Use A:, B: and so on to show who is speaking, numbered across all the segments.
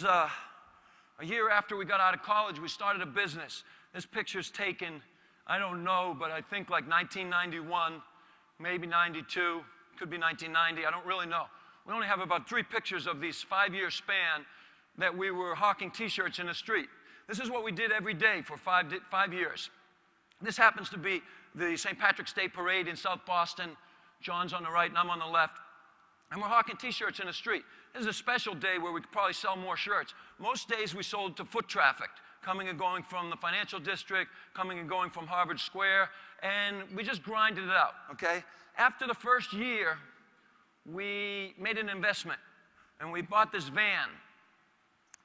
A: was a year after we got out of college. We started a business. This picture's taken, I don't know, but I think like 1991, maybe 92, could be 1990, I don't really know. We only have about 3 pictures of these 5-year span that we were hawking t-shirts in the street. This is what we did every day for 5 years. This happens to be the St. Patrick's Day Parade in South Boston. John's on the right and I'm on the left. And we're hawking t-shirts in the street. This is a special day where we could probably sell more shirts. Most days we sold to foot traffic, coming and going from the financial district, coming and going from Harvard Square, and we just grinded it out, okay? After the first year, we made an investment, and we bought this van,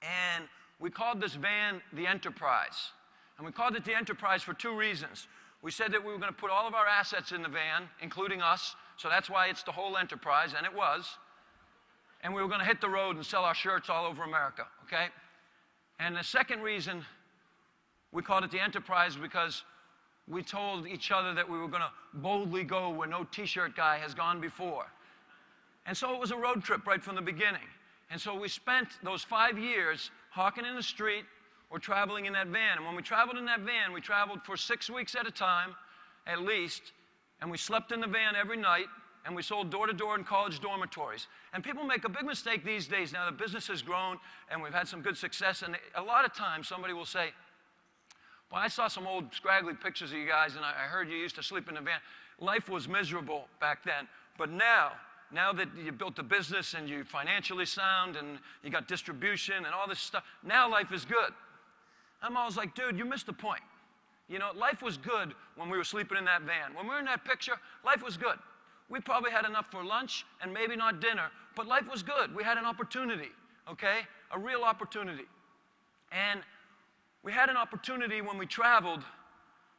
A: and we called this van the Enterprise. And we called it the Enterprise for 2 reasons. We said that we were going to put all of our assets in the van, including us, so that's why it's the whole enterprise, and it was. And we were going to hit the road and sell our shirts all over America, okay? And the second reason we called it the Enterprise because we told each other that we were going to boldly go where no t-shirt guy has gone before. And so it was a road trip right from the beginning. And so we spent those 5 years hawking in the street or traveling in that van. And when we traveled in that van, we traveled for 6 weeks at a time, at least, and we slept in the van every night, and we sold door to door in college dormitories. And people make a big mistake these days. Now the business has grown, and we've had some good success, and a lot of times somebody will say, well, I saw some old scraggly pictures of you guys, and I heard you used to sleep in the van. Life was miserable back then, but now that you built a business and you're financially sound and you got distribution and all this stuff, now life is good. I'm always like, dude, you missed the point. You know, life was good when we were sleeping in that van. When we were in that picture, life was good. We probably had enough for lunch and maybe not dinner, but life was good. We had an opportunity, okay? A real opportunity. And we had an opportunity when we traveled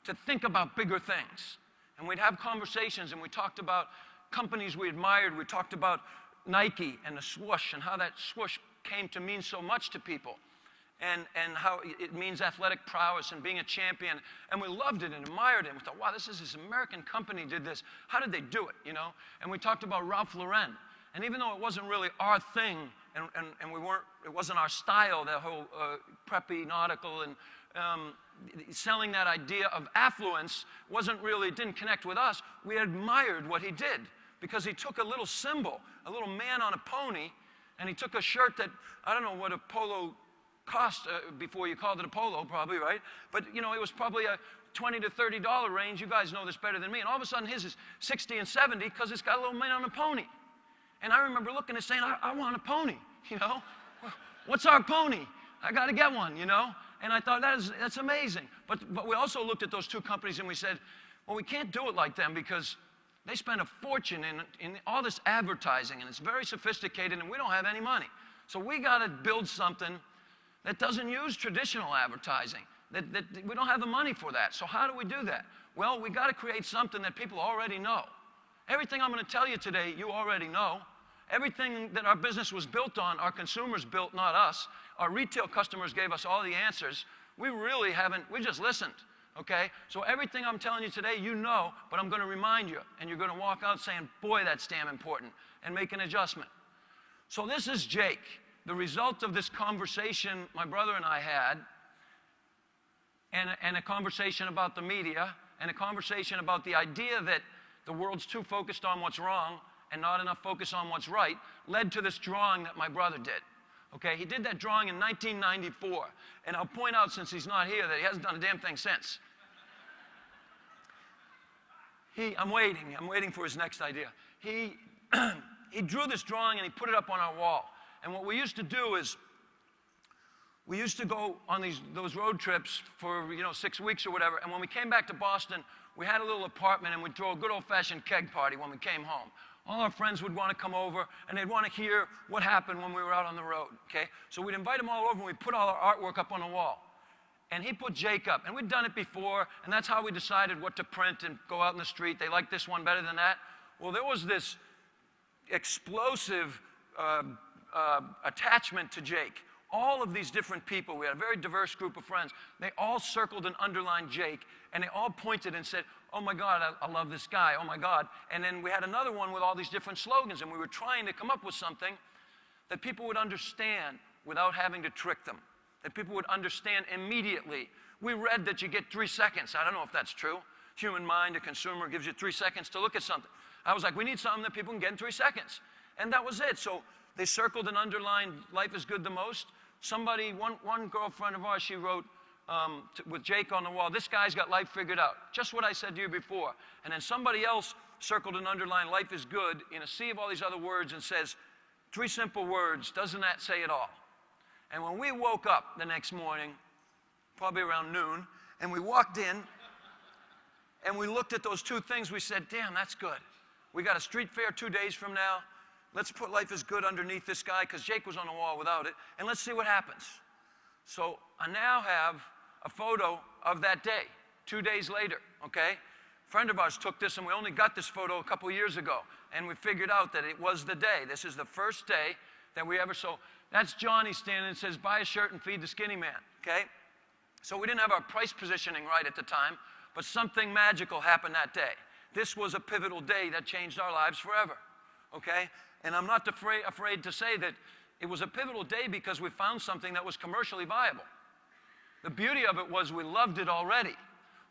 A: to think about bigger things. And we'd have conversations and we talked about companies we admired. We talked about Nike and the swoosh and how that swoosh came to mean so much to people. And how it means athletic prowess and being a champion. And we loved it and admired it. And we thought, wow, this American company did this. How did they do it, you know? And we talked about Ralph Lauren. And even though it wasn't really our thing, and it wasn't our style, that whole preppy nautical and selling that idea of affluence didn't connect with us. We admired what he did because he took a little symbol, a little man on a pony, and he took a shirt that, I don't know what a polo cost before you called it a polo, probably, right? But, you know, it was probably a $20 to $30 range. You guys know this better than me. And all of a sudden, his is 60 and 70 because it's got a little man on a pony. And I remember looking and saying, I want a pony, you know? What's our pony? I got to get one, you know? And I thought, that's amazing. But we also looked at those 2 companies and we said, well, we can't do it like them because they spend a fortune in all this advertising, and it's very sophisticated, and we don't have any money. So we got to build something that doesn't use traditional advertising. That we don't have the money for that. So how do we do that? Well, we got to create something that people already know. Everything I'm going to tell you today, you already know. Everything that our business was built on, our consumers built, not us. Our retail customers gave us all the answers. We really haven't, we just listened, okay? So everything I'm telling you today, you know, but I'm going to remind you. And you're going to walk out saying, boy, that's damn important, and make an adjustment. So this is Jake. The result of this conversation my brother and I had, and a conversation about the media, and a conversation about the idea that the world's too focused on what's wrong and not enough focus on what's right, led to this drawing that my brother did. Okay, he did that drawing in 1994, and I'll point out, since he's not here, that he hasn't done a damn thing since. I'm waiting for his next idea. He drew this drawing and he put it up on our wall. And what we used to do is, we used to go on those road trips for 6 weeks or whatever, and when we came back to Boston, we had a little apartment and we'd throw a good old-fashioned keg party when we came home. All our friends would want to come over and they'd want to hear what happened when we were out on the road, okay? So we'd invite them all over and we'd put all our artwork up on the wall. And he put Jake up, and we'd done it before, and that's how we decided what to print and go out in the street. They liked this one better than that. Well, there was this explosive attachment to Jake. All of these different people, we had a very diverse group of friends, they all circled and underlined Jake, and they all pointed and said, oh my God, I love this guy, oh my God. And then we had another one with all these different slogans, and we were trying to come up with something that people would understand without having to trick them, that people would understand immediately. We read that you get 3 seconds. I don't know if that's true. Human mind, a consumer, gives you 3 seconds to look at something. I was like, we need something that people can get in 3 seconds. And that was it. So they circled and underlined life is good the most. Somebody, one girlfriend of ours, she wrote with Jake on the wall, this guy's got life figured out. Just what I said to you before. And then somebody else circled and underlined life is good in a sea of all these other words and says, 3 simple words, doesn't that say it all? And when we woke up the next morning, probably around noon, and we walked in, and we looked at those 2 things, we said, damn, that's good. We got a street fair 2 days from now. Let's put life is good underneath this guy, because Jake was on the wall without it, and let's see what happens. So I now have a photo of that day, 2 days later, okay? A friend of ours took this, and we only got this photo a couple years ago, and we figured out that it was the day. This is the first day that we ever saw. That's Johnny standing and says, buy a shirt and feed the skinny man, okay? So we didn't have our price positioning right at the time, but something magical happened that day. This was a pivotal day that changed our lives forever, okay? And I'm not afraid to say that it was a pivotal day because we found something that was commercially viable. The beauty of it was we loved it already.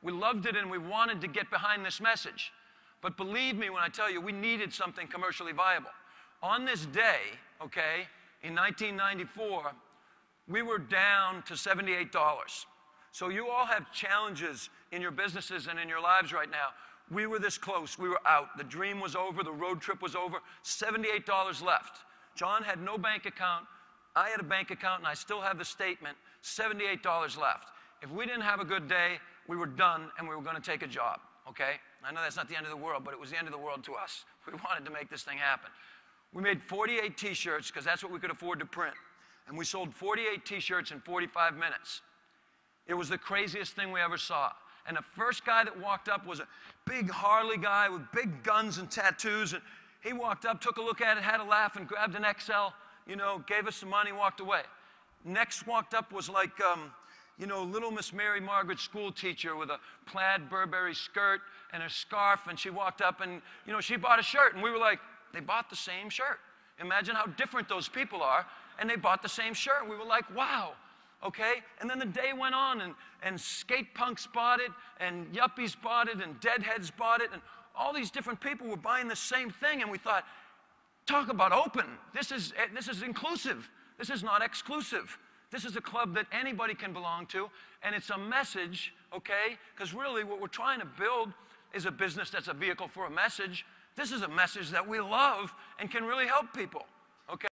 A: We loved it and we wanted to get behind this message. But believe me when I tell you, we needed something commercially viable. On this day, okay, in 1994, we were down to $78. So you all have challenges in your businesses and in your lives right now. We were this close. We were out. The dream was over. The road trip was over. $78 left. John had no bank account. I had a bank account, and I still have the statement, $78 left. If we didn't have a good day, we were done, and we were going to take a job, okay? I know that's not the end of the world, but it was the end of the world to us. We wanted to make this thing happen. We made 48 T-shirts, because that's what we could afford to print. And we sold 48 T-shirts in 45 minutes. It was the craziest thing we ever saw. And the first guy that walked up was a big Harley guy with big guns and tattoos. And he walked up, took a look at it, had a laugh, and grabbed an XL, you know, gave us some money, walked away. Next walked up was like, you know, little Miss Mary Margaret school teacher with a plaid Burberry skirt and a scarf. And she walked up and, you know, she bought a shirt. And we were like, they bought the same shirt. Imagine how different those people are. And they bought the same shirt. We were like, wow. Okay, and then the day went on, and skate punks bought it, and yuppies bought it, and deadheads bought it, and all these different people were buying the same thing, and we thought, talk about open. This is inclusive. This is not exclusive. This is a club that anybody can belong to, and it's a message, okay? Because really what we're trying to build is a business that's a vehicle for a message. This is a message that we love and can really help people.